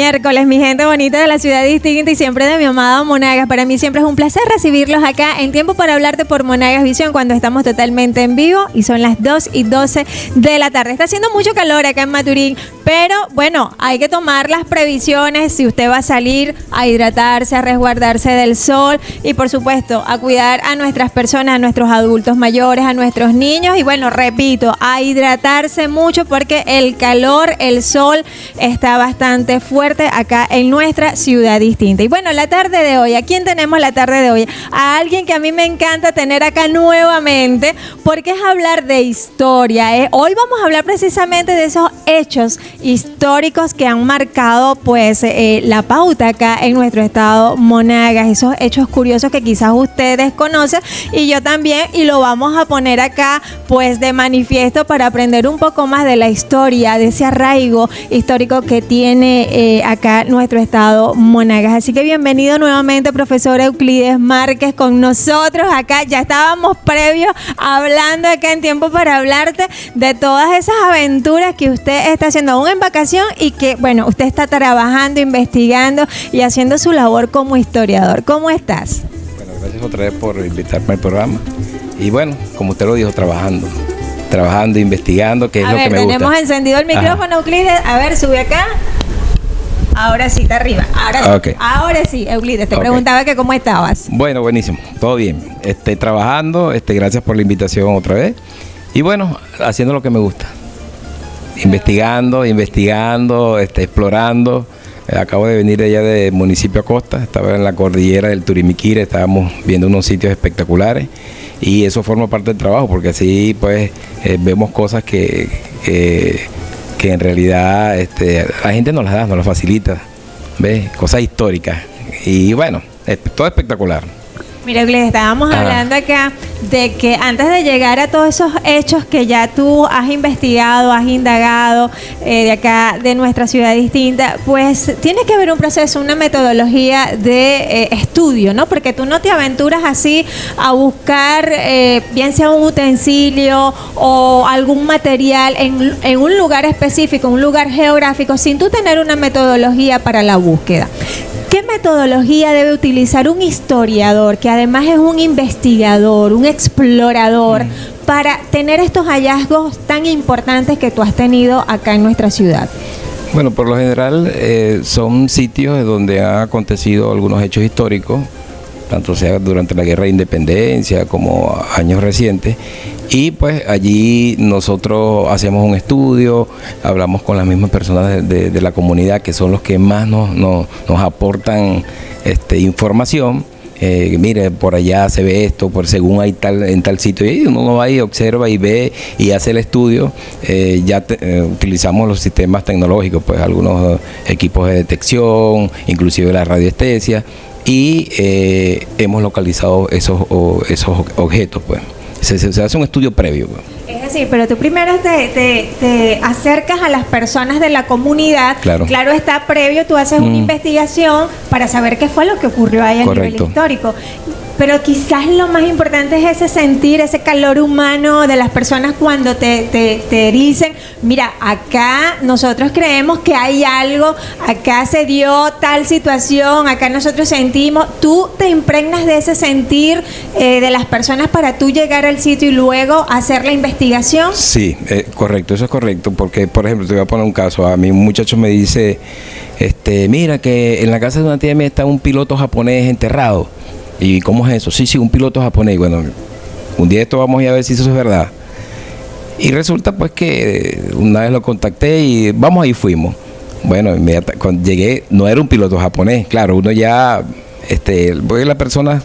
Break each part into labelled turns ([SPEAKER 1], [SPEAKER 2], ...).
[SPEAKER 1] miércoles, mi gente bonita de la ciudad distinta y siempre de mi amado Monagas. Para mí siempre es un placer recibirlos acá en Tiempo para Hablarte por Monagas Visión cuando estamos totalmente en vivo y son las 2:12 de la tarde. Está haciendo mucho calor acá en Maturín, pero bueno, hay que tomar las previsiones si usted va a salir, a hidratarse, a resguardarse del sol y por supuesto a cuidar a nuestras personas, a nuestros adultos mayores, a nuestros niños y bueno, repito, a hidratarse mucho porque el calor, el sol está bastante fuerte acá en nuestra ciudad distinta. Y bueno, la tarde de hoy, ¿a quién tenemos la tarde de hoy? A alguien que a mí me encanta tener acá nuevamente porque es hablar de historia. Hoy vamos a hablar precisamente de esos hechos históricos que han marcado pues la pauta acá en nuestro estado Monagas, esos hechos curiosos que quizás ustedes conocen y yo también, y lo vamos a poner acá pues de manifiesto para aprender un poco más de la historia, de ese arraigo histórico que tiene acá nuestro estado Monagas. Así que bienvenido nuevamente, profesor Euclides Márquez, con nosotros acá. Ya estábamos previos hablando acá en Tiempo para Hablarte de todas esas aventuras que usted está haciendo aún en vacación y que, bueno, usted está trabajando, investigando y haciendo su labor como historiador. ¿Cómo estás?
[SPEAKER 2] Bueno, gracias otra vez por invitarme al programa. Y bueno, como usted lo dijo, trabajando, investigando, que es lo que me gusta.
[SPEAKER 1] Tenemos encendido el micrófono, Euclides. A ver, sube acá. Ahora sí, está arriba. Ahora sí, Euclides, te preguntaba que cómo estabas.
[SPEAKER 2] Bueno, buenísimo, todo bien. Trabajando, gracias por la invitación otra vez. Y bueno, haciendo lo que me gusta. Investigando, explorando. Acabo de venir allá del municipio Acosta, estaba en la cordillera del Turimiquira, estábamos viendo unos sitios espectaculares y eso forma parte del trabajo porque así pues vemos cosas que en realidad la gente nos las da, nos las facilita, ¿ves? Cosas históricas y bueno, todo espectacular.
[SPEAKER 1] Mira, Euclides, estábamos hablando acá de que antes de llegar a todos esos hechos que ya tú has investigado, has indagado de acá, de nuestra ciudad distinta, pues tiene que haber un proceso, una metodología de estudio, ¿no? Porque tú no te aventuras así a buscar, bien sea un utensilio o algún material en un lugar específico, un lugar geográfico, sin tú tener una metodología para la búsqueda. ¿Qué metodología debe utilizar un historiador, que además es un investigador, un explorador, para tener estos hallazgos tan importantes que tú has tenido acá en nuestra ciudad?
[SPEAKER 2] Bueno, por lo general son sitios donde han acontecido algunos hechos históricos, tanto sea durante la Guerra de Independencia como años recientes, y pues allí nosotros hacemos un estudio, hablamos con las mismas personas de la comunidad que son los que más nos aportan información. Mire, por allá se ve esto, según hay en tal sitio, y uno va y observa y ve y hace el estudio. Utilizamos los sistemas tecnológicos, pues algunos equipos de detección, inclusive la radiestesia, y hemos localizado esos objetos, pues. Se hace un estudio previo, pues.
[SPEAKER 1] Es decir, pero tú primero te acercas a las personas de la comunidad. Claro está, previo tú haces una investigación para saber qué fue lo que ocurrió ahí a nivel histórico. Pero quizás lo más importante es ese sentir, ese calor humano de las personas cuando te dicen, mira, acá nosotros creemos que hay algo, acá se dio tal situación, acá nosotros sentimos. ¿Tú te impregnas de ese sentir de las personas para tú llegar al sitio y luego hacer la investigación?
[SPEAKER 2] Sí, correcto, eso es correcto, porque por ejemplo, te voy a poner un caso. A mí un muchacho me dice, mira que en la casa de una tía mía está un piloto japonés enterrado. ¿Y cómo es eso? Sí, un piloto japonés. Bueno, un día esto vamos a ir a ver si eso es verdad. Y resulta pues que una vez lo contacté y vamos, ahí fuimos. Bueno, cuando llegué no era un piloto japonés. Claro, uno ya, porque las personas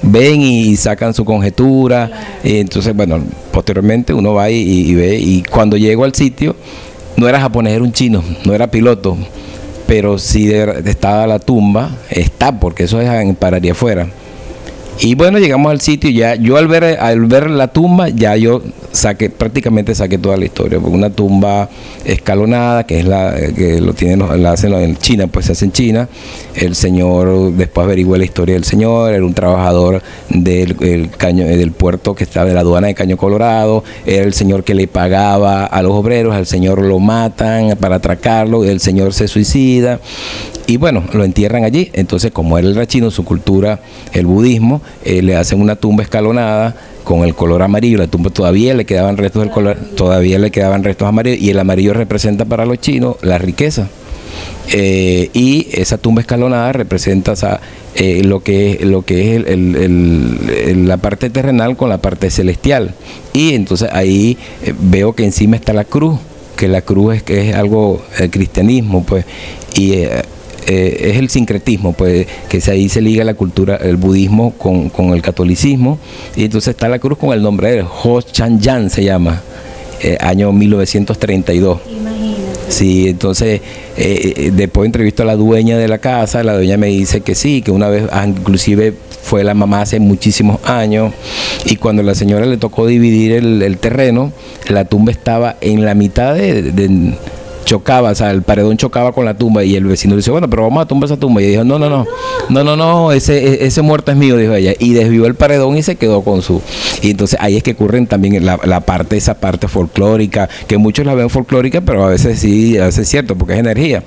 [SPEAKER 2] ven y sacan su conjetura. Y entonces, bueno, posteriormente uno va y ve. Y cuando llego al sitio, no era japonés, era un chino, no era piloto. Pero sí estaba la tumba, porque eso es en Pararía afuera. Y bueno, llegamos al sitio y ya yo al ver la tumba, ya yo prácticamente saqué toda la historia, porque una tumba escalonada, que es la hacen en China, pues se hace en China. El señor, después averigué la historia del señor, era un trabajador del puerto que estaba de la aduana de Caño Colorado, era el señor que le pagaba a los obreros, al señor lo matan para atracarlo, el señor se suicida. Y bueno, lo entierran allí. Entonces, como él era chino, su cultura, el budismo, le hacen una tumba escalonada con el color amarillo. La tumba todavía le quedaban restos del color, todavía le quedaban restos amarillos, y el amarillo representa para los chinos la riqueza. Y esa tumba escalonada representa, o sea, lo que es la parte terrenal con la parte celestial. Y entonces ahí veo que encima está la cruz, que la cruz es algo del cristianismo, pues, y es el sincretismo, pues, que ahí se liga la cultura, el budismo con el catolicismo. Y entonces está la cruz con el nombre de él, Ho Chan Yan se llama, año 1932. Imagínate. Sí, entonces después entrevisto a la dueña de la casa. La dueña me dice que sí, que una vez, inclusive fue la mamá hace muchísimos años, y cuando la señora le tocó dividir el terreno, la tumba estaba en la mitad chocaba, o sea, el paredón chocaba con la tumba, y el vecino dice, bueno, pero vamos a tumbar esa tumba. Y ella dijo, no, ese muerto es mío, dijo ella, y desvió el paredón y se quedó con su. Y entonces ahí es que ocurren también esa parte folclórica, que muchos la ven folclórica, pero a veces sí, a veces es cierto, porque es energía.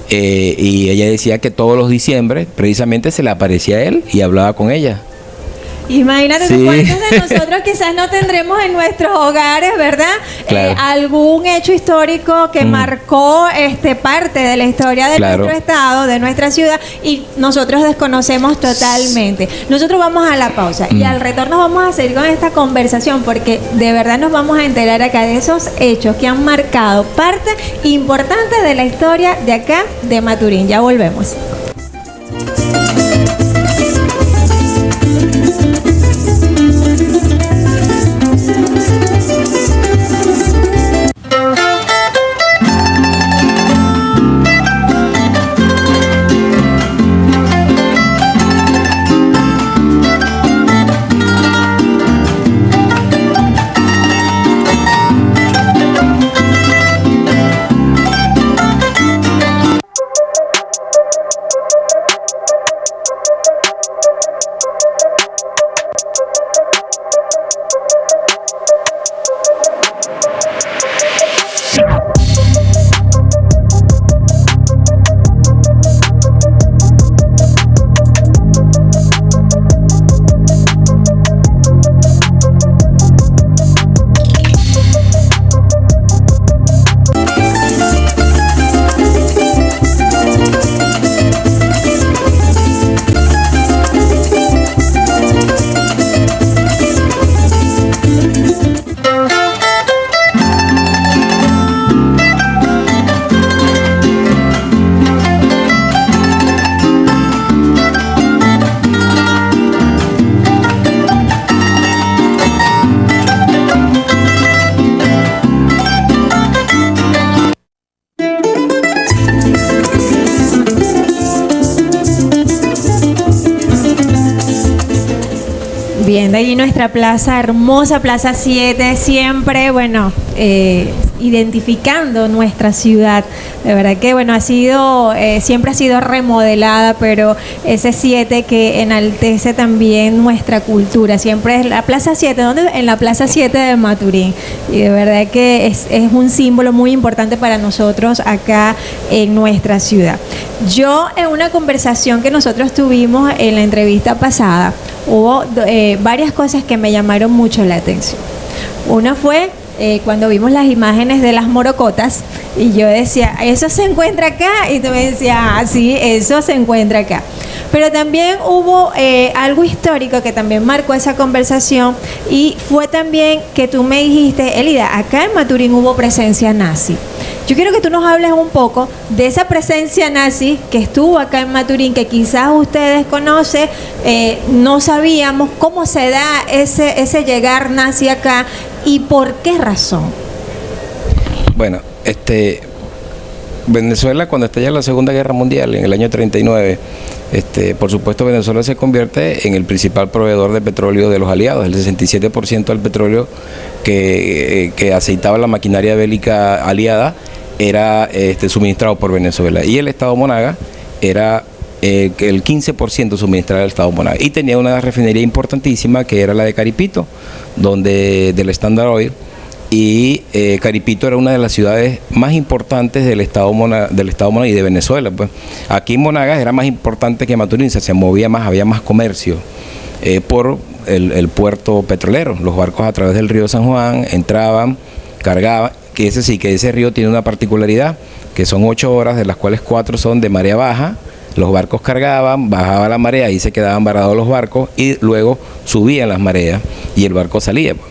[SPEAKER 2] Y ella decía que todos los diciembre precisamente se le aparecía a él y hablaba con ella.
[SPEAKER 1] Imagínate, sí. ¿Cuántos de nosotros quizás no tendremos en nuestros hogares, verdad? Claro. Algún hecho histórico que marcó parte de la historia de nuestro estado, de nuestra ciudad, y nosotros desconocemos totalmente. Nosotros vamos a la pausa y al retorno vamos a seguir con esta conversación, porque de verdad nos vamos a enterar acá de esos hechos que han marcado parte importante de la historia de acá, de Maturín. Ya volvemos. Bien, de allí nuestra plaza, hermosa Plaza 7, siempre, bueno, identificando nuestra ciudad. De verdad que, bueno, siempre ha sido remodelada, pero ese 7 que enaltece también nuestra cultura. Siempre es la Plaza 7, ¿dónde? En la Plaza 7 de Maturín. Y de verdad que es un símbolo muy importante para nosotros acá en nuestra ciudad. Yo, en una conversación que nosotros tuvimos en la entrevista pasada, hubo varias cosas que me llamaron mucho la atención. Una fue cuando vimos las imágenes de las morocotas, y yo decía, ¿eso se encuentra acá? Y tú me decías, sí, eso se encuentra acá. Pero también hubo algo histórico que también marcó esa conversación, y fue también que tú me dijiste, Elida, acá en Maturín hubo presencia nazi. Yo quiero que tú nos hables un poco de esa presencia nazi que estuvo acá en Maturín, que quizás ustedes conocen, no sabíamos cómo se da ese llegar nazi acá y por qué razón.
[SPEAKER 2] Bueno, Venezuela, cuando estalla la Segunda Guerra Mundial en el año 39, Por supuesto, Venezuela se convierte en el principal proveedor de petróleo de los aliados. El 67% del petróleo que aceitaba la maquinaria bélica aliada era suministrado por Venezuela. Y el Estado Monagas era el 15% suministrado al Estado Monagas. Y tenía una refinería importantísima que era la de Caripito, del Standard Oil. Y Caripito era una de las ciudades más importantes del Estado Monagas y de Venezuela. Pues aquí en Monagas era más importante que Maturín, se movía más, había más comercio por el puerto petrolero. Los barcos a través del río San Juan entraban, cargaban, que ese río tiene una particularidad, que son 8 horas, de las cuales 4 son de marea baja. Los barcos cargaban, bajaba la marea y se quedaban varados los barcos y luego subían las mareas y el barco salía. Pues.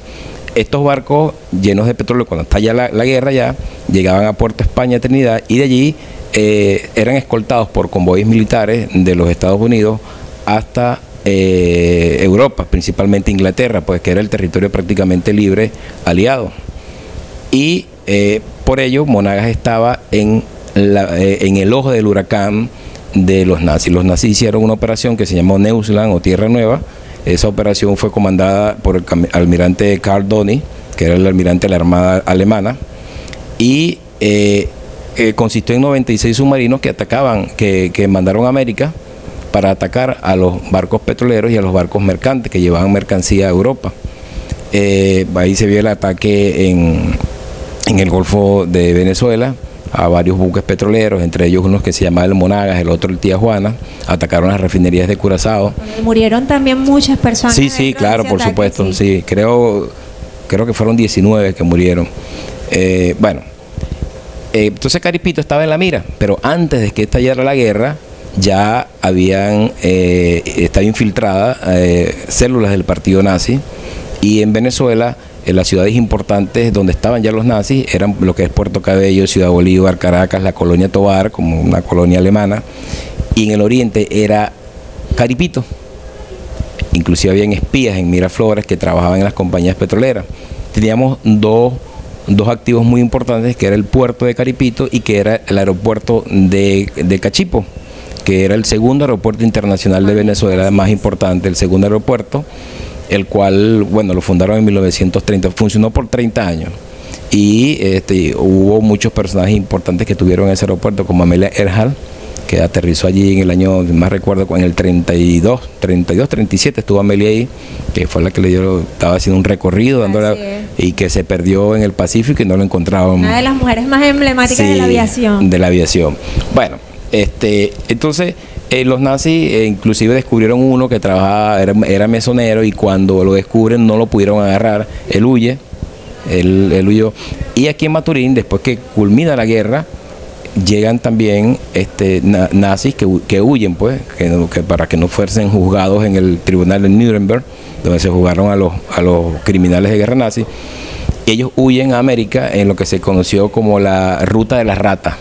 [SPEAKER 2] Estos barcos llenos de petróleo, cuando estalla la guerra ya, llegaban a Puerto España, Trinidad, y de allí eran escoltados por convoyes militares de los Estados Unidos hasta Europa, principalmente Inglaterra, pues que era el territorio prácticamente libre aliado. Y por ello Monagas estaba en el ojo del huracán de los nazis. Los nazis hicieron una operación que se llamó Neuschland o Tierra Nueva. Esa operación fue comandada por el almirante Karl Donny, que era el almirante de la Armada Alemana, y consistió en 96 submarinos que mandaron a América para atacar a los barcos petroleros y a los barcos mercantes que llevaban mercancía a Europa. Ahí se vio el ataque en el Golfo de Venezuela a varios buques petroleros, entre ellos unos que se llamaba el Monagas, el otro el Tía Juana. Atacaron las refinerías de Curazao.
[SPEAKER 1] Murieron también muchas personas.
[SPEAKER 2] Sí, claro, por supuesto, sí. Creo que fueron 19 que murieron. Entonces Caripito estaba en la mira, pero antes de que estallara la guerra ya estaba infiltrada células del partido nazi, y en Venezuela, en las ciudades importantes donde estaban ya los nazis, eran lo que es Puerto Cabello, Ciudad Bolívar, Caracas, la colonia Tovar, como una colonia alemana, y en el oriente era Caripito. Inclusive habían espías en Miraflores que trabajaban en las compañías petroleras. Teníamos dos activos muy importantes, que era el puerto de Caripito y que era el aeropuerto de Cachipo, que era el segundo aeropuerto internacional de Venezuela, más importante, el segundo aeropuerto, el cual, lo fundaron en 1930, funcionó por 30 años. Y hubo muchos personajes importantes que tuvieron ese aeropuerto, como Amelia Earhart, que aterrizó allí en el año, más recuerdo, en el 37 estuvo Amelia ahí, que fue la que estaba haciendo un recorrido y que se perdió en el Pacífico y no lo encontraban.
[SPEAKER 1] Una de las mujeres más emblemáticas de la aviación.
[SPEAKER 2] De la aviación. Bueno, entonces los nazis inclusive descubrieron uno que trabajaba, era mesonero, y cuando lo descubren no lo pudieron agarrar. Él huyó. Y aquí en Maturín, después que culmina la guerra, llegan también nazis que huyen, pues, que para que no fuesen juzgados en el tribunal de Nuremberg, donde se juzgaron a los criminales de guerra nazis. Ellos huyen a América en lo que se conoció como la ruta de las ratas.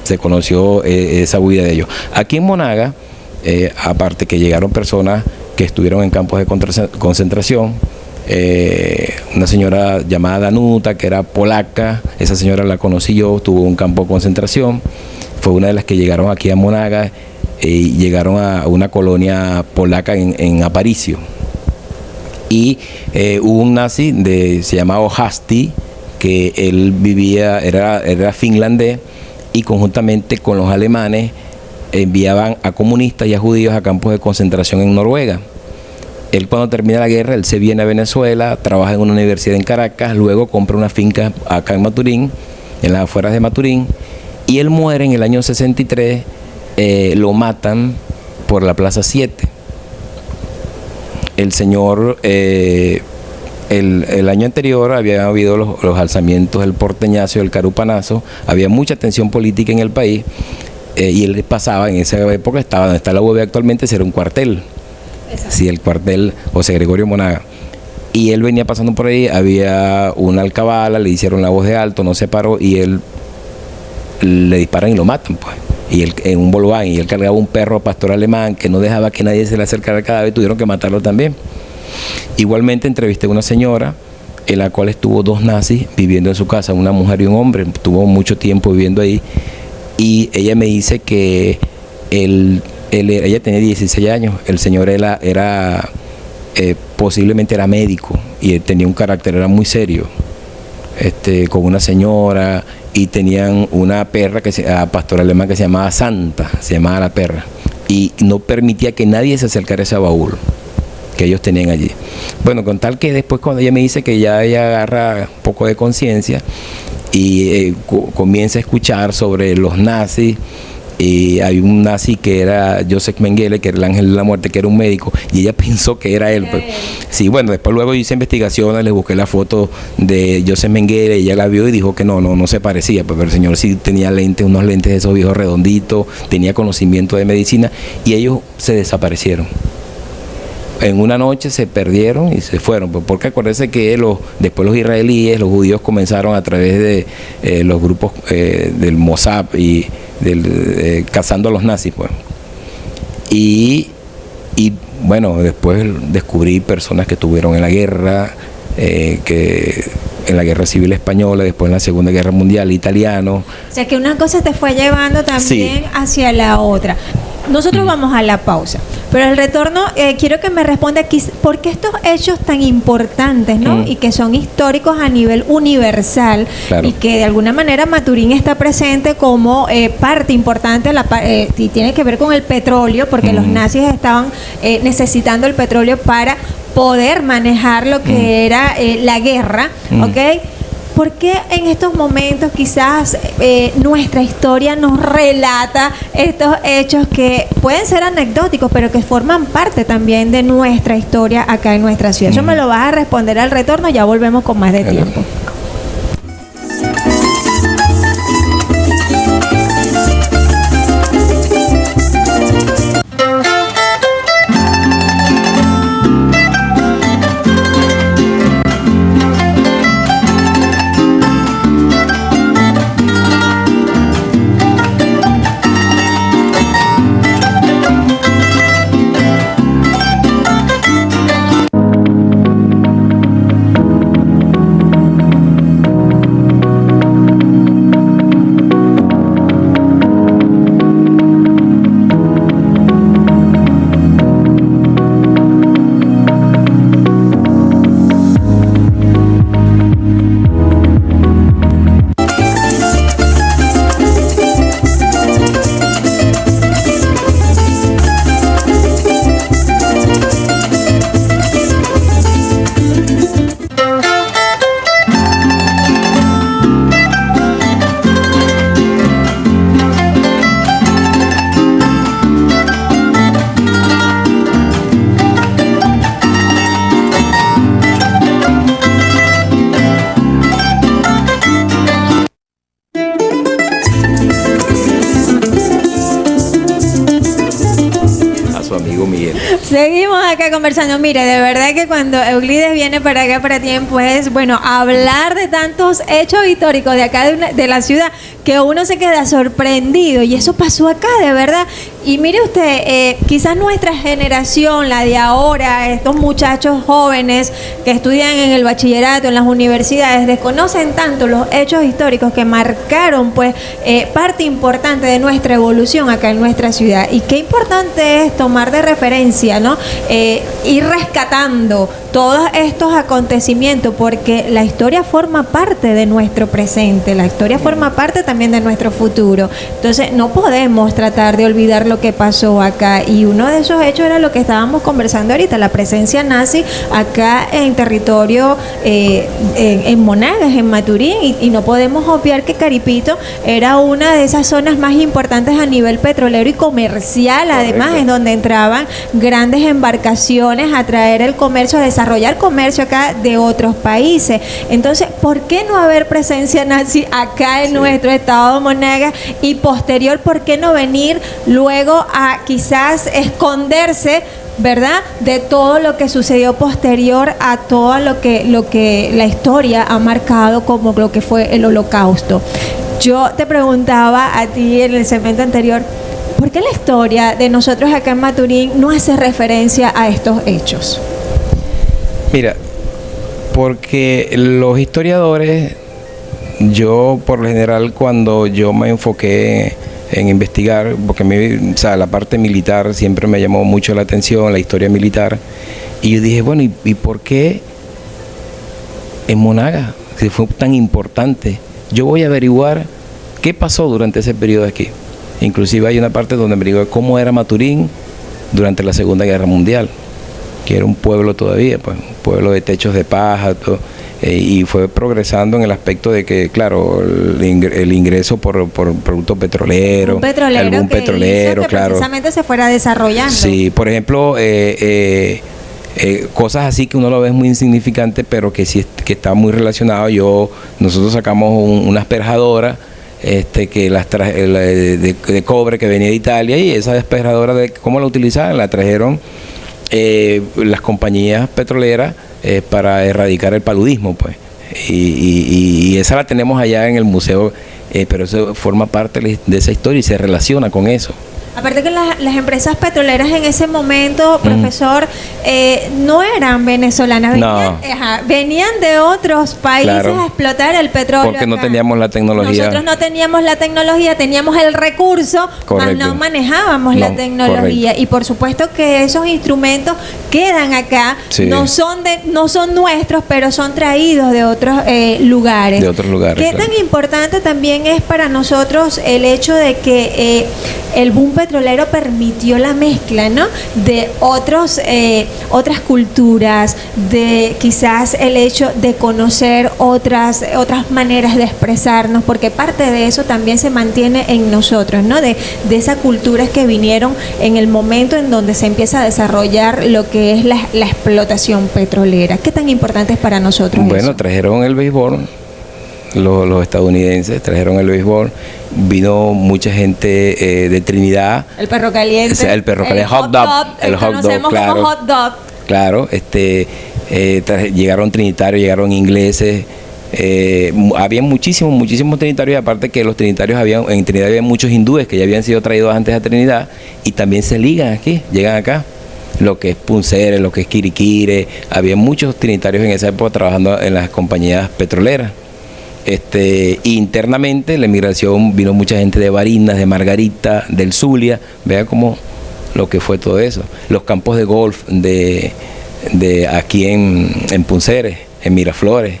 [SPEAKER 2] Se conoció esa huida de ellos. Aquí en Monagas, aparte que llegaron personas que estuvieron en campos de concentración, una señora llamada Danuta, que era polaca, esa señora la conocí yo, tuvo un campo de concentración, fue una de las que llegaron aquí a Monagas y llegaron a una colonia polaca en Aparicio. Y hubo un nazi, se llamaba Hasti, que él era finlandés, y conjuntamente con los alemanes enviaban a comunistas y a judíos a campos de concentración en Noruega. Él, cuando termina la guerra, él se viene a Venezuela, trabaja en una universidad en Caracas, luego compra una finca acá en Maturín, en las afueras de Maturín, y él muere en el año 63, lo matan por la Plaza 7. El señor, el año anterior había habido los alzamientos, el porteñazo, el carupanazo, había mucha tensión política en el país, y él pasaba, en esa época estaba donde está la UAB actualmente, era un cuartel. Sí, el cuartel José Gregorio Monagas. Y él venía pasando por ahí, había una alcabala, le hicieron la voz de alto, no se paró, y él le disparan y lo matan, pues. Y él en un Volkswagen, y él cargaba un perro pastor alemán que no dejaba que nadie se le acercara al cadáver, tuvieron que matarlo también. Igualmente entrevisté a una señora en la cual estuvo 2 nazis viviendo en su casa, una mujer y un hombre, estuvo mucho tiempo viviendo ahí, y ella me dice que ella tenía 16 años, el señor posiblemente era médico y él tenía un carácter, era muy serio, con una señora, y tenían una perra pastor alemán que se llamaba Santa, se llamaba la perra, y no permitía que nadie se acercara a ese baúl que ellos tenían allí. Bueno, con tal que después cuando ella me dice que ya ella agarra un poco de conciencia y comienza a escuchar sobre los nazis. Y hay un nazi que era Joseph Mengele, que era el ángel de la muerte, que era un médico, y ella pensó que era él. Pues. Sí, bueno, después luego hice investigaciones, le busqué la foto de Joseph Mengele, y ella la vio y dijo que no se parecía, pues, pero el señor sí tenía lentes, unos lentes de esos viejos redonditos, tenía conocimiento de medicina, y ellos se desaparecieron. En una noche se perdieron y se fueron, pues, porque acuérdense que después los israelíes, los judíos comenzaron a través de los grupos del Mossad y cazando a los nazis, pues. Y bueno, después descubrí personas que estuvieron en la guerra, que en la Guerra Civil Española, después en la Segunda Guerra Mundial, italianos.
[SPEAKER 1] O sea que una cosa te fue llevando también hacia la otra. Nosotros vamos a la pausa, pero al retorno quiero que me responda aquí, ¿por qué estos hechos tan importantes, ¿no? Y que son históricos a nivel universal, claro, y que de alguna manera Maturín está presente como parte importante, y tiene que ver con el petróleo, porque los nazis estaban necesitando el petróleo para poder manejar lo que era la guerra, ¿ok? ¿Por qué en estos momentos quizás nuestra historia nos relata estos hechos que pueden ser anecdóticos, pero que forman parte también de nuestra historia acá en nuestra ciudad? Eso me lo vas a responder al retorno, ya volvemos con más de tiempo. Seguimos acá conversando. Mire, de verdad que cuando Euclides viene para acá, para tiempo, es bueno hablar de tantos hechos históricos de acá de la ciudad que uno se queda sorprendido, y eso pasó acá, de verdad. Y mire usted, quizás nuestra generación, la de ahora, estos muchachos jóvenes que estudian en el bachillerato, en las universidades, desconocen tanto los hechos históricos que marcaron pues parte importante de nuestra evolución acá en nuestra ciudad. Y qué importante es tomar de referencia, ¿no? Ir rescatando todos estos acontecimientos, porque la historia forma parte de nuestro presente, la historia forma parte también de nuestro futuro. Entonces no podemos tratar de olvidar lo que pasó acá, y uno de esos hechos era lo que estábamos conversando ahorita, la presencia nazi acá en territorio en Monagas, en Maturín, y no podemos obviar que Caripito era una de esas zonas más importantes a nivel petrolero y comercial. Además, en donde entraban grandes embarcaciones a traer el comercio, a desarrollar comercio acá de otros países. Entonces, ¿por qué no haber presencia nazi acá en nuestro estado de Monagas? Y posterior, ¿por qué no venir luego a quizás esconderse, ¿verdad?, de todo lo que sucedió posterior a todo lo que la historia ha marcado como lo que fue el Holocausto? Yo te preguntaba a ti en el segmento anterior, ¿por qué la historia de nosotros acá en Maturín no hace referencia a estos hechos?
[SPEAKER 2] Mira, porque los historiadores, yo por lo general cuando yo me enfoqué en investigar, porque a mí, o sea, la parte militar siempre me llamó mucho la atención, la historia militar, y yo dije, bueno, ¿y por qué en Monagas, si fue tan importante? Yo voy a averiguar qué pasó durante ese periodo aquí. Inclusive hay una parte donde averigué cómo era Maturín durante la Segunda Guerra Mundial, que era un pueblo todavía, pues, un pueblo de techos de paja, todo, y fue progresando en el aspecto de que, claro, el ingreso por producto petrolero,
[SPEAKER 1] algún petrolero, que
[SPEAKER 2] claro,
[SPEAKER 1] precisamente se fuera desarrollando.
[SPEAKER 2] Sí, por ejemplo, cosas así que uno lo ve muy insignificante, pero que sí que está muy relacionado. Nosotros sacamos una asperjadora que de cobre que venía de Italia, y esa asperjadora, ¿cómo la utilizaban? La trajeron las compañías petroleras para erradicar el paludismo, pues. Y esa la tenemos allá en el museo, pero eso forma parte de esa historia y se relaciona con eso.
[SPEAKER 1] Aparte que las empresas petroleras en ese momento, profesor, no eran venezolanas, venían de otros países, claro, a explotar el petróleo.
[SPEAKER 2] Porque no teníamos la tecnología.
[SPEAKER 1] Nosotros no teníamos la tecnología, teníamos el recurso, mas no manejábamos la tecnología. Correcto. Y por supuesto que esos instrumentos quedan acá, sí, no son nuestros, pero son traídos de otros lugares.
[SPEAKER 2] De otros lugares.
[SPEAKER 1] ¿Qué tan importante también es para nosotros el hecho de que el boom petrolero permitió la mezcla, ¿no?, de otras culturas, de quizás el hecho de conocer otras maneras de expresarnos, porque parte de eso también se mantiene en nosotros, ¿no?, de esas culturas que vinieron en el momento en donde se empieza a desarrollar lo que es la explotación petrolera. ¿Qué tan importante es para nosotros
[SPEAKER 2] Bueno,
[SPEAKER 1] eso?
[SPEAKER 2] Trajeron el béisbol. Los estadounidenses trajeron el béisbol, vino mucha gente de Trinidad.
[SPEAKER 1] El perro caliente.
[SPEAKER 2] El perro caliente, hot dog. El hot dog, claro.
[SPEAKER 1] Como hot dog.
[SPEAKER 2] Claro, llegaron trinitarios, llegaron ingleses. Había muchísimos trinitarios, aparte que los trinitarios en Trinidad había muchos hindúes que ya habían sido traídos antes a Trinidad y también se ligan aquí, llegan acá. Lo que es Punceres, lo que es Quiriquire, había muchos trinitarios en esa época trabajando en las compañías petroleras. Internamente la emigración, vino mucha gente de Barinas, de Margarita, del Zulia. Vea cómo lo que fue todo eso. Los campos de golf de aquí en Punceres, en Miraflores,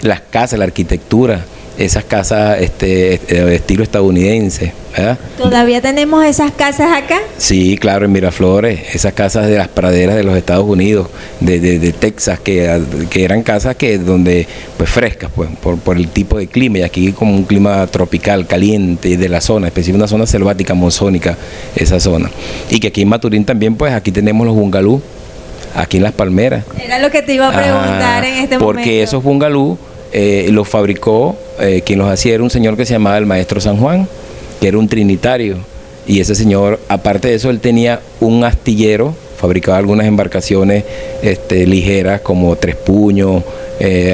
[SPEAKER 2] las casas, la arquitectura, esas casas de estilo estadounidense, ¿verdad?
[SPEAKER 1] ¿Todavía tenemos esas casas acá?
[SPEAKER 2] Sí, claro, en Miraflores, esas casas de las praderas de los Estados Unidos, de Texas, que eran casas donde pues frescas, pues, por el tipo de clima, y aquí como un clima tropical, caliente, de la zona, específicamente una zona selvática, monzónica, esa zona. Y que aquí en Maturín también, pues aquí tenemos los bungalú, aquí en Las Palmeras.
[SPEAKER 1] Era lo que te iba a preguntar en este momento.
[SPEAKER 2] Porque esos bungalú los fabricó, quien los hacía era un señor que se llamaba el Maestro San Juan, que era un trinitario, y ese señor, aparte de eso, él tenía un astillero, fabricaba algunas embarcaciones ligeras como Tres Puños,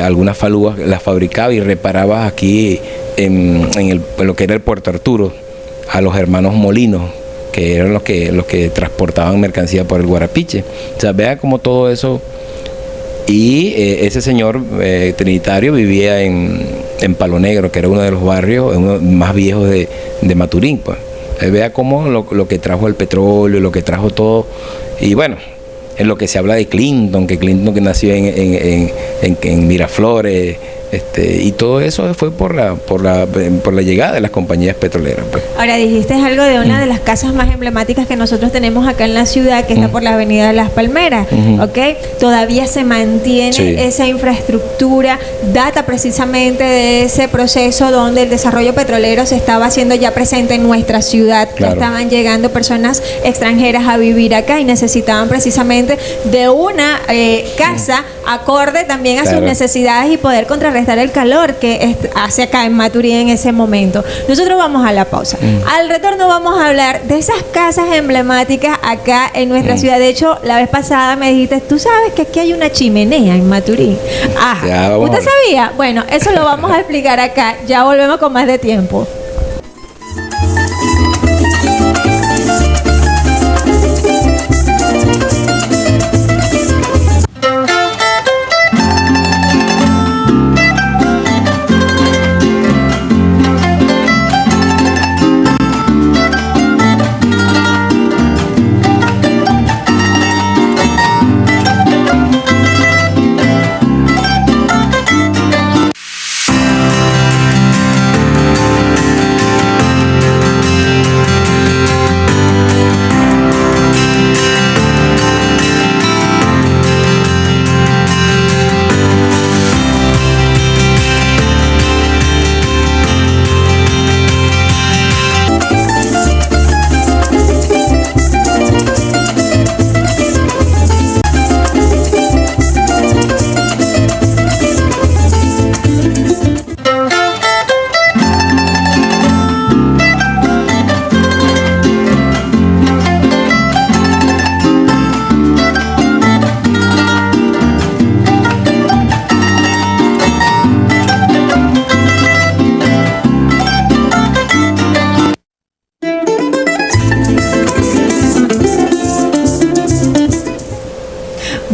[SPEAKER 2] algunas falúas, las fabricaba y reparaba aquí en lo que era el Puerto Arturo, a los hermanos Molinos, que eran los que transportaban mercancía por el Guarapiche. O sea, vea como todo eso. Y ese señor trinitario vivía en Palo Negro, que era uno de los barrios más viejos de Maturín, pues. Vea cómo lo que trajo el petróleo, lo que trajo todo. Y bueno, en lo que se habla de Clinton, que nació en Miraflores, y todo eso fue por la llegada de las compañías petroleras, pues.
[SPEAKER 1] Ahora, dijiste algo de una de las casas más emblemáticas que nosotros tenemos acá en la ciudad, que está por la avenida de Las Palmeras, ¿ok? Todavía se mantiene esa infraestructura, data precisamente de ese proceso donde el desarrollo petrolero se estaba haciendo ya presente en nuestra ciudad, claro, que estaban llegando personas extranjeras a vivir acá y necesitaban precisamente de una casa acorde también a sus necesidades y poder contrarrestar el calor que hace acá en Maturín en ese momento. Nosotros vamos a la pausa. Al retorno vamos a hablar de esas casas emblemáticas acá en nuestra ciudad. De hecho, la vez pasada me dijiste, tú sabes que aquí hay una chimenea en Maturín. Ajá. ¿Usted sabía? Bueno, eso lo vamos a explicar acá. Ya volvemos con más de tiempo.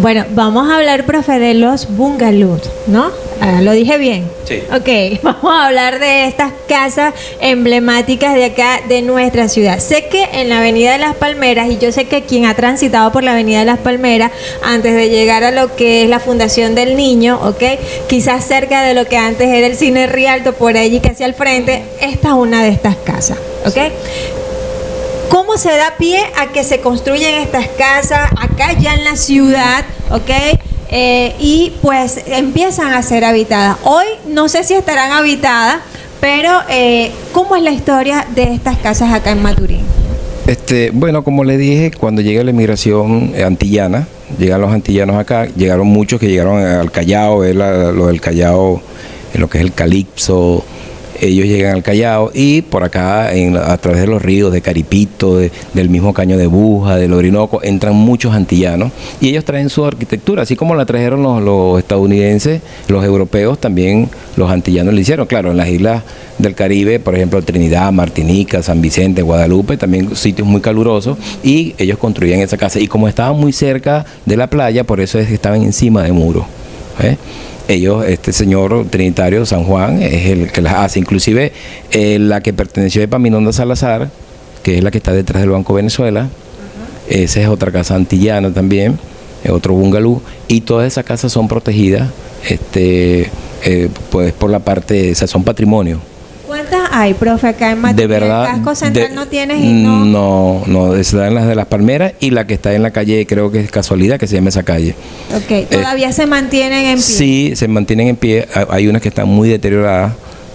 [SPEAKER 1] Bueno, vamos a hablar, profe, de los bungalows, ¿no? ¿Lo dije bien?
[SPEAKER 2] Sí.
[SPEAKER 1] Ok, vamos a hablar de estas casas emblemáticas de acá, de nuestra ciudad. Sé que en la Avenida de las Palmeras, y yo sé que quien ha transitado por la Avenida de las Palmeras, antes de llegar a lo que es la Fundación del Niño, ok, quizás cerca de lo que antes era el Cine Rialto, por allí casi al frente, esta es una de estas casas, ok. Sí. ¿Cómo se da pie a que se construyen estas casas acá ya en la ciudad, ok? Y pues empiezan a ser habitadas. Hoy no sé si estarán habitadas, pero ¿cómo es la historia de estas casas acá en Maturín?
[SPEAKER 2] Bueno, como le dije, cuando llega la inmigración antillana, llegan los antillanos acá, llegaron muchos que llegaron al Callao, lo del Callao, en lo que es el Calipso. Ellos llegan al Callao y por acá, a través de los ríos de Caripito, del mismo Caño de Buja, del Orinoco, entran muchos antillanos y ellos traen su arquitectura, así como la trajeron los estadounidenses, los europeos, también los antillanos lo hicieron. Claro, en las islas del Caribe, por ejemplo, Trinidad, Martinica, San Vicente, Guadalupe, también sitios muy calurosos, y ellos construían esa casa. Y como estaban muy cerca de la playa, por eso es que estaban encima de muros. Ellos, este señor trinitario San Juan es el que las hace, inclusive la que perteneció a Epaminondas Salazar, que es la que está detrás del Banco Venezuela, esa es otra casa antillana también, otro bungalow, y todas esas casas son protegidas, pues por la parte, o sea, son patrimonio.
[SPEAKER 1] ¿Cuántas hay, profe, acá en Maturín?
[SPEAKER 2] De verdad,
[SPEAKER 1] ¿El casco central no tienes y no?
[SPEAKER 2] No, están las de las Palmeras y la que está en la calle, creo que es casualidad que se llama esa calle.
[SPEAKER 1] Ok, ¿todavía se mantienen en pie?
[SPEAKER 2] Sí, se mantienen en pie. Hay unas que están muy deterioradas,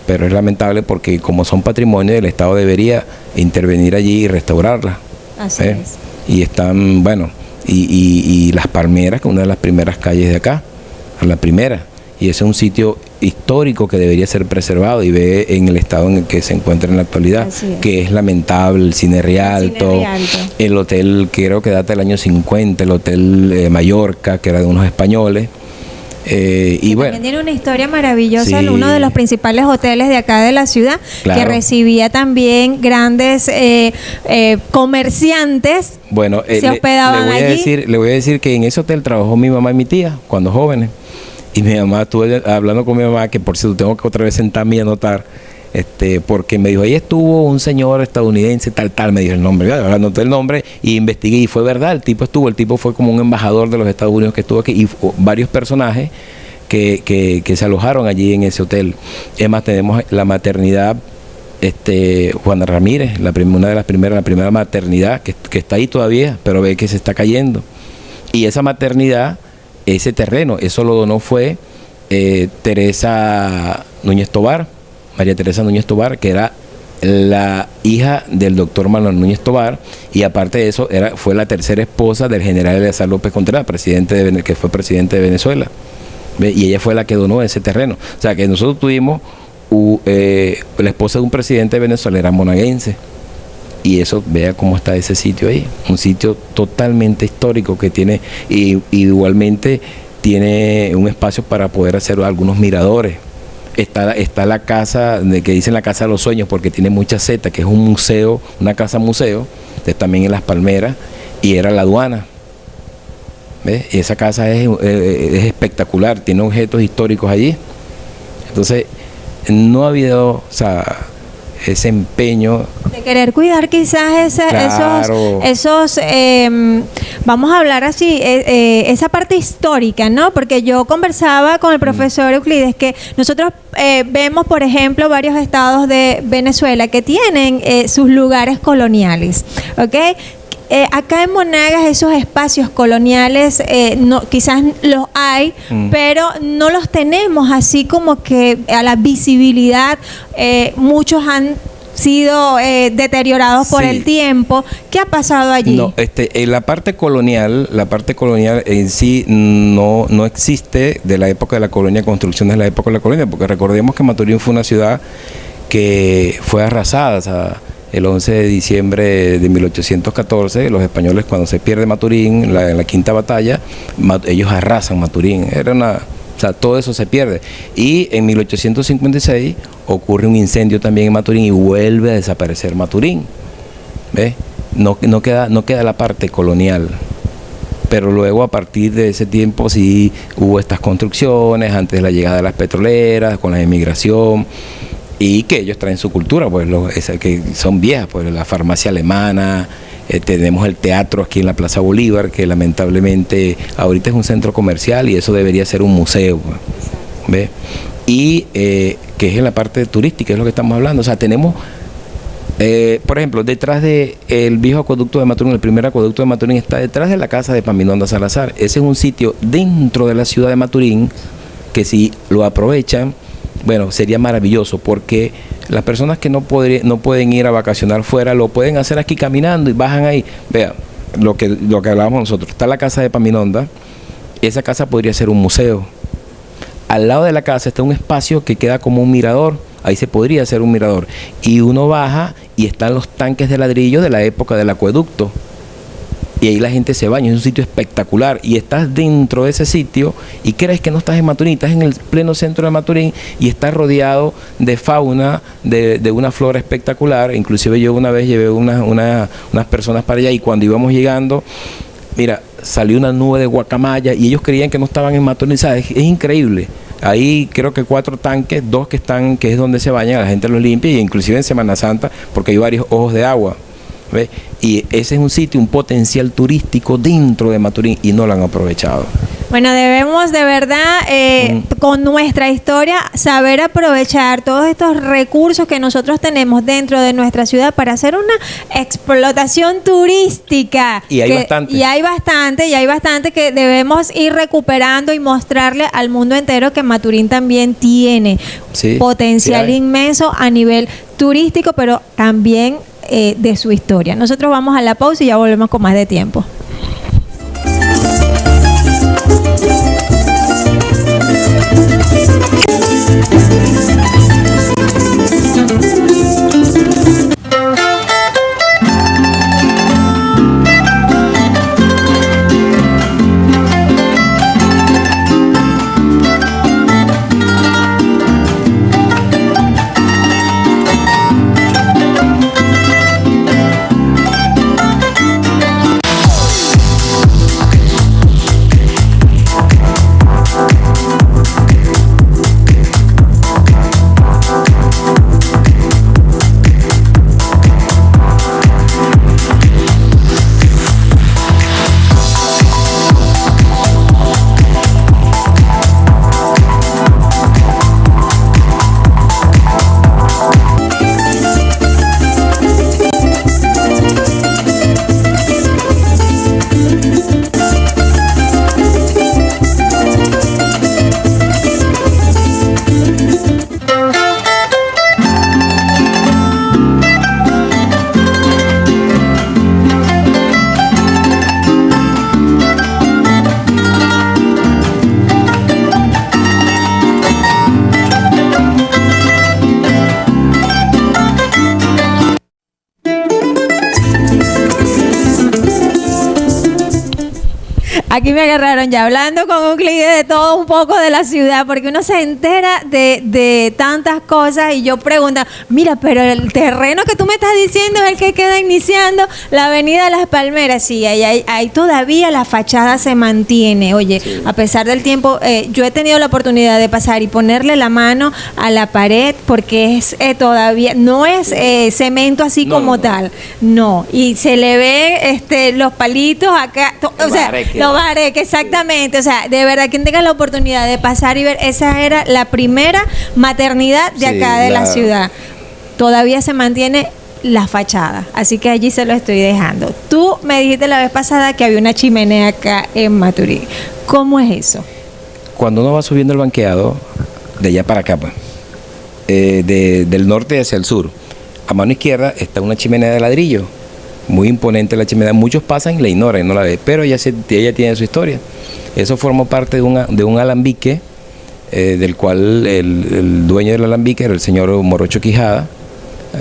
[SPEAKER 2] pero es lamentable porque como son patrimonio, el Estado debería intervenir allí y restaurarlas.
[SPEAKER 1] Así es.
[SPEAKER 2] Y están, bueno, y Las Palmeras, que es una de las primeras calles de acá, la primera. Y ese es un sitio histórico que debería ser preservado y ve en el estado en el que se encuentra en la actualidad, que es lamentable. El Cine Rialto, el hotel creo que data del año 50, el Hotel Mallorca, que era de unos españoles. Y bueno,
[SPEAKER 1] también tiene una historia maravillosa,
[SPEAKER 2] sí,
[SPEAKER 1] uno de los principales hoteles de acá de la ciudad, claro, que recibía también grandes comerciantes.
[SPEAKER 2] Bueno,
[SPEAKER 1] se hospedaban allí.
[SPEAKER 2] Le voy a decir que en ese hotel trabajó mi mamá y mi tía cuando jóvenes. Y mi mamá, estuve hablando con mi mamá, que por cierto tengo que otra vez sentarme y anotar, porque me dijo, ahí estuvo un señor estadounidense, tal, me dijo el nombre, anoté el nombre y investigué, y fue verdad, el tipo fue como un embajador de los Estados Unidos que estuvo aquí, y varios personajes que se alojaron allí en ese hotel. Es más, tenemos la maternidad, Juana Ramírez, una de las primeras, la primera maternidad que está ahí todavía, pero ve que se está cayendo. Y esa maternidad, ese terreno, eso lo donó fue Teresa Núñez Tobar, María Teresa Núñez Tobar, que era la hija del doctor Manuel Núñez Tobar, y aparte de eso fue la tercera esposa del general Eleazar López Contreras, que fue presidente de Venezuela. Y ella fue la que donó ese terreno. O sea que nosotros tuvimos la esposa de un presidente de Venezuela, era monaguense. Y eso, vea cómo está ese sitio ahí, un sitio totalmente histórico que tiene, y igualmente tiene un espacio para poder hacer algunos miradores. Está la casa, que dicen la Casa de los Sueños, porque tiene muchas setas, que es un museo, una casa museo, también en Las Palmeras, y era la aduana. ¿Ves? Y esa casa es espectacular, tiene objetos históricos allí. Entonces, no ha habido, o sea, ese empeño
[SPEAKER 1] de querer cuidar quizás
[SPEAKER 2] claro,
[SPEAKER 1] esos vamos a hablar así, esa parte histórica, ¿no? Porque yo conversaba con el profesor Euclides que nosotros vemos, por ejemplo, varios estados de Venezuela que tienen sus lugares coloniales, ¿ok? Acá en Monagas esos espacios coloniales quizás los hay, pero no los tenemos así como que a la visibilidad. Muchos han sido deteriorados por el tiempo. ¿Qué ha pasado allí?
[SPEAKER 2] No, la parte colonial en sí no existe de la época de la colonia, construcciones de la época de la colonia, porque recordemos que Maturín fue una ciudad que fue arrasada, o sea, el 11 de diciembre de 1814, los españoles, cuando se pierde Maturín, en la quinta batalla, ellos arrasan Maturín. O sea, todo eso se pierde. Y en 1856 ocurre un incendio también en Maturín y vuelve a desaparecer Maturín. ¿Ves? No queda la parte colonial. pero luego a partir de ese tiempo sí hubo estas construcciones, antes de la llegada de las petroleras, con la emigración, y que ellos traen su cultura, pues que son viejas, pues la farmacia alemana, tenemos el teatro aquí en la Plaza Bolívar, que lamentablemente ahorita es un centro comercial y eso debería ser un museo, pues, ¿ves? Y que es en la parte turística, es lo que estamos hablando, o sea, tenemos... por ejemplo, detrás del viejo acueducto de Maturín, el primer acueducto de Maturín está detrás de la casa de Epaminondas Salazar. Ese es un sitio dentro de la ciudad de Maturín que si lo aprovechan, bueno, sería maravilloso, porque las personas que no pueden ir a vacacionar fuera, lo pueden hacer aquí caminando y bajan ahí. Vean, lo que hablábamos nosotros, está la casa de Epaminondas, esa casa podría ser un museo. Al lado de la casa está un espacio que queda como un mirador, ahí se podría hacer un mirador, y uno baja y están los tanques de ladrillo de la época del acueducto, y ahí la gente se baña, es un sitio espectacular, y estás dentro de ese sitio y crees que no estás en Maturín, estás en el pleno centro de Maturín y estás rodeado de fauna, de una flora espectacular. Inclusive yo una vez llevé unas personas para allá y cuando íbamos llegando, mira, salió una nube de guacamaya y ellos creían que no estaban en Maturín, ¿sabes? Es increíble. Ahí creo que 4 tanques, 2 que es donde se bañan, la gente los limpia, y inclusive en Semana Santa, porque hay varios ojos de agua, ¿ves? Y ese es un sitio, un potencial turístico dentro de Maturín y no lo han aprovechado.
[SPEAKER 1] Bueno, debemos de verdad, con nuestra historia, saber aprovechar todos estos recursos que nosotros tenemos dentro de nuestra ciudad para hacer una explotación turística.
[SPEAKER 2] Y hay bastante.
[SPEAKER 1] Y hay bastante que debemos ir recuperando y mostrarle al mundo entero que Maturín también tiene potencial inmenso a nivel turístico, pero también de su historia. Nosotros vamos a la pausa y ya volvemos con más de tiempo. Aquí me agarraron ya hablando con un cliente de todo un poco de la ciudad, porque uno se entera de tantas cosas y yo pregunto, mira, pero el terreno que tú me estás diciendo es el que queda iniciando la avenida Las Palmeras. Sí, ahí todavía la fachada se mantiene. Oye, sí, a pesar del tiempo, yo he tenido la oportunidad de pasar y ponerle la mano a la pared porque es todavía, no es cemento así como tal, no, y se le ve los palitos acá, o sea, los bareques, exactamente, o sea, de verdad, quien tenga la oportunidad de pasar y ver, esa era la primera maternidad de acá de la ciudad, todavía se mantiene la fachada, así que allí se lo estoy dejando. Tú me dijiste la vez pasada que había una chimenea acá en Maturín, ¿cómo es eso?
[SPEAKER 2] Cuando uno va subiendo el banqueado, de allá para acá, pues, del norte hacia el sur, a mano izquierda está una chimenea de ladrillo, muy imponente la chimenea, muchos pasan y la ignoran, no la ven, pero ella tiene su historia. Eso formó parte de un alambique, del cual el dueño del alambique era el señor Morocho Quijada.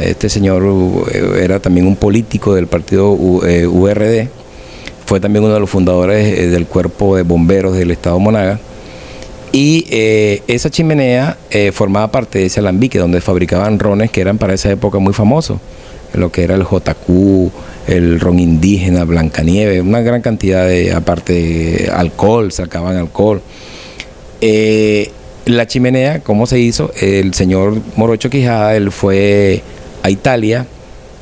[SPEAKER 2] Este señor era también un político del partido URD, fue también uno de los fundadores del cuerpo de bomberos del estado Monagas, y esa chimenea formaba parte de ese alambique donde fabricaban rones que eran para esa época muy famosos, lo que era el JQ, el ron indígena, Blancanieves, una gran cantidad de, aparte, alcohol, sacaban alcohol. La chimenea, ¿cómo se hizo? El señor Morocho Quijada, él fue a Italia,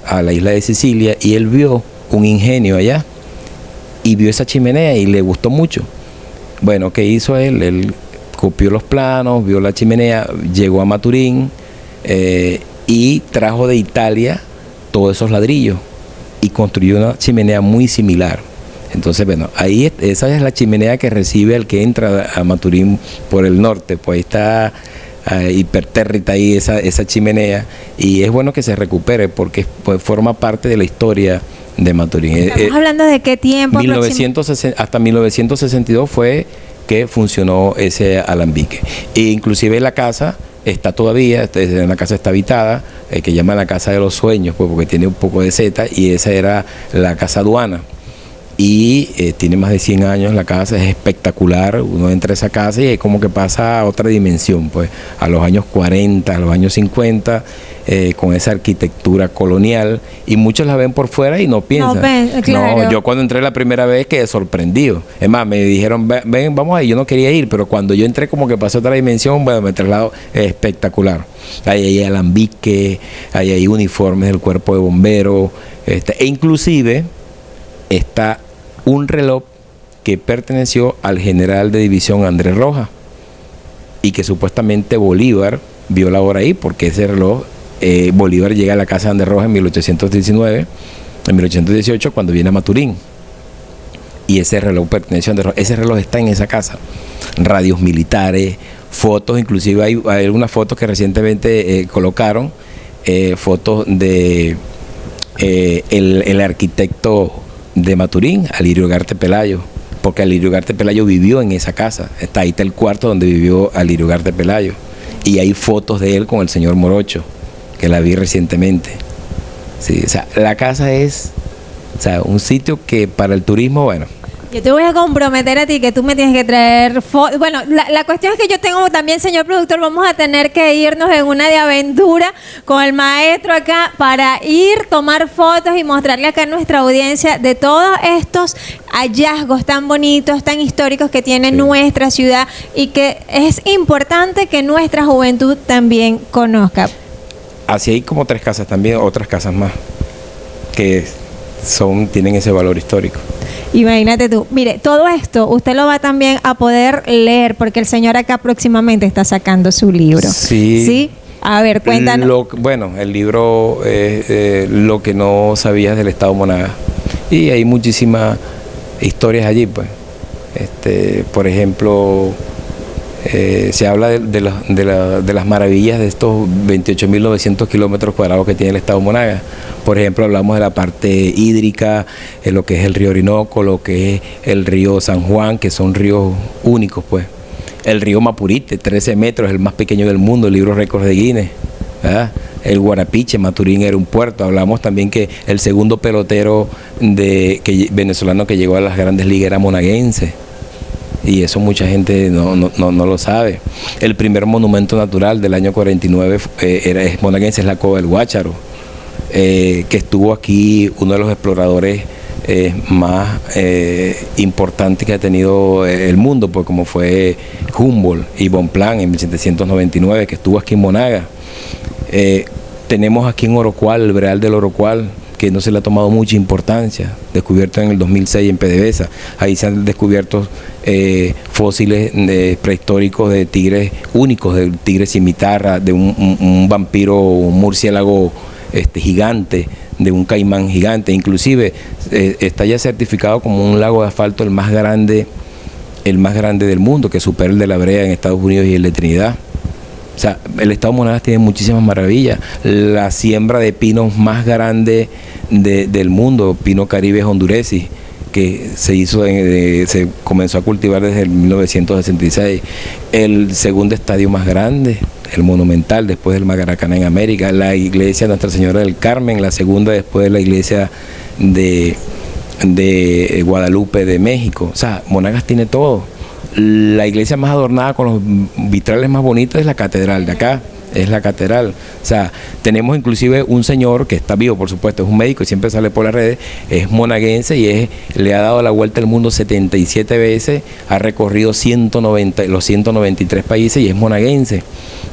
[SPEAKER 2] a la isla de Sicilia, y él vio un ingenio allá, y vio esa chimenea y le gustó mucho. Bueno, ¿qué hizo él? Él copió los planos, vio la chimenea, llegó a Maturín y trajo de Italia todos esos ladrillos y construyó una chimenea muy similar. Entonces, bueno, ahí esa es la chimenea que recibe el que entra a Maturín por el norte, pues ahí está hipertérrita ahí esa chimenea, y es bueno que se recupere porque pues, forma parte de la historia de Maturín.
[SPEAKER 1] ¿Estamos hablando de qué tiempo?
[SPEAKER 2] Hasta 1962 fue que funcionó ese alambique. E inclusive la casa está todavía, la casa está habitada, que llaman la casa de los sueños, pues porque tiene un poco de zeta, y esa era la casa aduana. Y tiene más de 100 años la casa, es espectacular, uno entra a esa casa y es como que pasa a otra dimensión, pues a los años 40, a los años 50, con esa arquitectura colonial, y muchos la ven por fuera y no piensan.
[SPEAKER 1] No ven, claro.
[SPEAKER 2] No, yo cuando entré la primera vez quedé sorprendido. Es más, me dijeron, ven, vamos ahí, yo no quería ir, pero cuando yo entré como que pasó otra dimensión, bueno, me traslado, es espectacular. Hay alambique, hay uniformes del cuerpo de bomberos, e inclusive está un reloj que perteneció al general de división Andrés Rojas, y que supuestamente Bolívar vio la hora ahí, porque ese reloj, Bolívar llega a la casa de Andrés Rojas en 1819, en 1818, cuando viene a Maturín, y ese reloj perteneció a Andrés Rojas. Ese reloj está en esa casa. Radios militares, fotos, inclusive hay algunas fotos que recientemente colocaron, fotos de el arquitecto de Maturín, Alirio Ugarte Pelayo, porque Alirio Ugarte Pelayo vivió en esa casa. Ahí está el cuarto donde vivió Alirio Ugarte Pelayo, y hay fotos de él con el señor Morocho, que la vi recientemente. Sí, o sea, la casa es, o sea, un sitio que para el turismo, bueno.
[SPEAKER 1] Yo te voy a comprometer a ti que tú me tienes que traer fotos. Bueno, la cuestión es que yo tengo también, señor productor, vamos a tener que irnos en una de aventura con el maestro acá para ir, tomar fotos y mostrarle acá a nuestra audiencia de todos estos hallazgos tan bonitos, tan históricos que tiene nuestra ciudad, y que es importante que nuestra juventud también conozca.
[SPEAKER 2] Así hay como 3 casas también, otras casas más, que tienen ese valor histórico.
[SPEAKER 1] Imagínate tú. Mire, todo esto usted lo va también a poder leer, porque el señor acá próximamente está sacando su libro.
[SPEAKER 2] Sí.
[SPEAKER 1] ¿Sí? A ver, cuéntanos.
[SPEAKER 2] Bueno, el libro Lo que no sabías del Estado Monagas. Y hay muchísimas historias allí, pues. Por ejemplo, se habla de las maravillas de estos 28.900 kilómetros cuadrados que tiene el Estado Monagas. Por ejemplo, hablamos de la parte hídrica, lo que es el río Orinoco, lo que es el río San Juan, que son ríos únicos, pues. El río Mapurite, 13 metros, el más pequeño del mundo, el libro récord de Guinness, ¿verdad? El Guarapiche, Maturín era un puerto. Hablamos también que el segundo pelotero venezolano que llegó a las grandes ligas era monaguense. Y eso mucha gente no lo sabe. El primer monumento natural del año 49 es monaguense, es la Cova del Guácharo, que estuvo aquí uno de los exploradores más importantes que ha tenido el mundo, pues como fue Humboldt y Bonpland en 1799, que estuvo aquí en Monagas. Tenemos aquí en Orocual, el Breal del Orocual, que no se le ha tomado mucha importancia, descubierto en el 2006 en PDVSA. Ahí se han descubierto fósiles prehistóricos de tigres únicos, de tigres cimitarra, de un vampiro, un murciélago gigante, de un caimán gigante. Inclusive está ya certificado como un lago de asfalto el más grande del mundo, que supera el de La Brea en Estados Unidos y el de Trinidad. O sea, el Estado Monagas tiene muchísimas maravillas. La siembra de pinos más grande del mundo, Pino Caribe honduresis, que se comenzó a cultivar desde el 1966. El segundo estadio más grande, el Monumental, después del Maracaná en América. La iglesia Nuestra Señora del Carmen, la segunda después de la iglesia de Guadalupe de México. O sea, Monagas tiene todo. La iglesia más adornada con los vitrales más bonitos es la catedral de acá, es la catedral. O sea, tenemos inclusive un señor que está vivo, por supuesto, es un médico y siempre sale por las redes, es monaguense y le ha dado la vuelta al mundo 77 veces, ha recorrido los 193 países y es monaguense.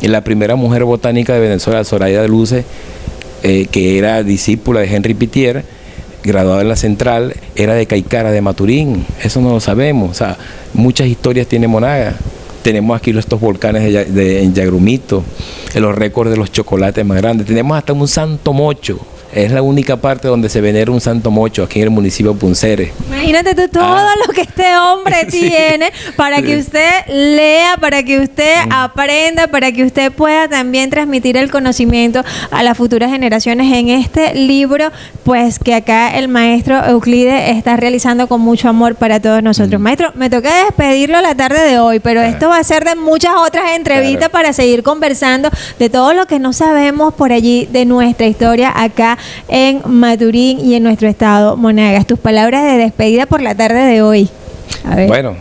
[SPEAKER 2] Y la primera mujer botánica de Venezuela, Zoraida de Luces, que era discípula de Henry Pittier, graduada en la Central, era de Caicara, de Maturín. Eso no lo sabemos. O sea, muchas historias tiene Monagas. Tenemos aquí estos volcanes en Yagrumito, los récords de los chocolates más grandes. Tenemos hasta un santo mocho. Es la única parte donde se venera un santo mocho, aquí en el municipio de Punceres.
[SPEAKER 1] Imagínate tú todo lo que este hombre tiene para que usted lea, para que usted aprenda, para que usted pueda también transmitir el conocimiento a las futuras generaciones en este libro, pues que acá el maestro Euclides está realizando con mucho amor para todos nosotros. Maestro, me toca despedirlo la tarde de hoy, pero esto va a ser de muchas otras entrevistas para seguir conversando de todo lo que no sabemos por allí de nuestra historia acá en Maturín y en nuestro estado Monagas. Tus palabras de despedida por la tarde de hoy. A ver.
[SPEAKER 2] Bueno,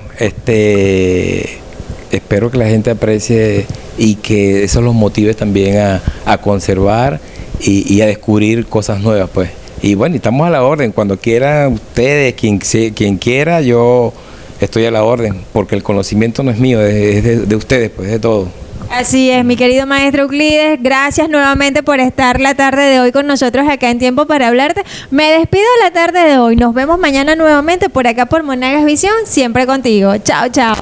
[SPEAKER 2] espero que la gente aprecie y que eso los motive también a conservar y a descubrir cosas nuevas, pues. Y bueno, estamos a la orden. Cuando quieran ustedes, quien quiera, yo estoy a la orden, porque el conocimiento no es mío, es de ustedes, pues, de todo.
[SPEAKER 1] Así es, mi querido maestro Euclides, gracias nuevamente por estar la tarde de hoy con nosotros acá en Tiempo para Hablarte. Me despido la tarde de hoy, nos vemos mañana nuevamente por acá por Monagas Visión, siempre contigo. Chao, chao.